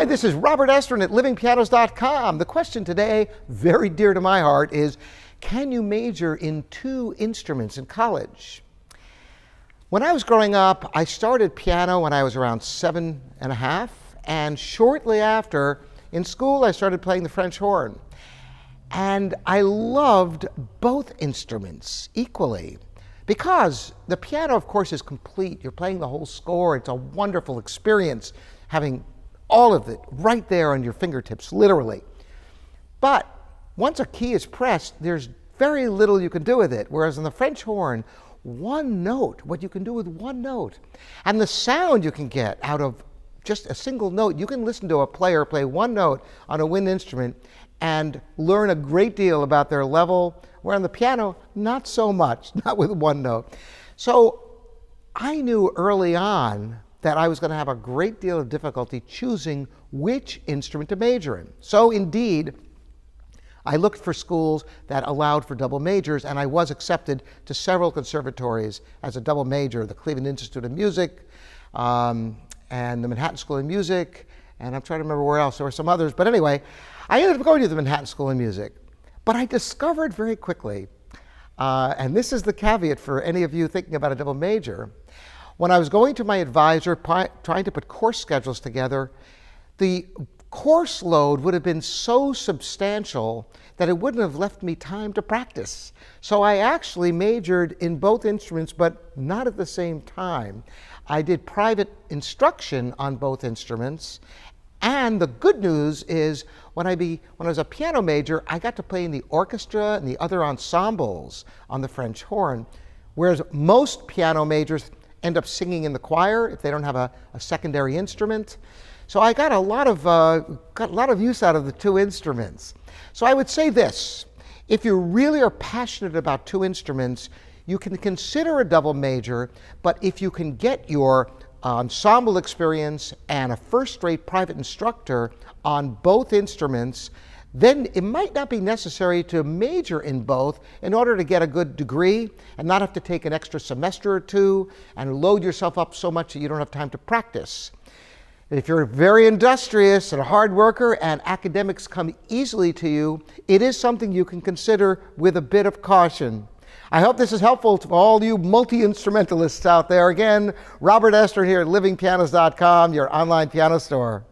Hi, this is Robert Estrin at livingpianos.com. The question today, very dear to my heart, is can you major in 2 instruments in college? When I was growing up, I started piano when I was around 7 and a half, and shortly after, in school, I started playing the French horn. And I loved both instruments equally because the piano, of course, is complete. You're playing the whole score. It's a wonderful experience having all of it right there on your fingertips, literally. But once a key is pressed, there's very little you can do with it. Whereas in the French horn, one note, what you can do with one note, and the sound you can get out of just a single note. You can listen to a player play one note on a wind instrument and learn a great deal about their level, where on the piano, not so much, not with one note. So I knew early on that I was going to have a great deal of difficulty choosing which instrument to major in. So indeed, I looked for schools that allowed for double majors, and I was accepted to several conservatories as a double major, the Cleveland Institute of Music, and the Manhattan School of Music, and I'm trying to remember where else. There were some others, but anyway, I ended up going to the Manhattan School of Music. But I discovered very quickly, and this is the caveat for any of you thinking about a double major, when I was going to my advisor trying to put course schedules together, the course load would have been so substantial that it wouldn't have left me time to practice. So I actually majored in both instruments, but not at the same time. I did private instruction on both instruments, and the good news is when I was a piano major, I got to play in the orchestra and the other ensembles on the French horn, whereas most piano majors end up singing in the choir if they don't have a secondary instrument. So I got a lot of use out of the 2 instruments. So I would say this: if you really are passionate about 2 instruments, you can consider a double major, but if you can get your ensemble experience and a first-rate private instructor on both instruments, then it might not be necessary to major in both in order to get a good degree and not have to take an extra semester or 2 and load yourself up so much that you don't have time to practice. If you're very industrious and a hard worker and academics come easily to you, it is something you can consider with a bit of caution. I hope this is helpful to all you multi-instrumentalists out there. Again, Robert Estrin here at livingpianos.com, your online piano store.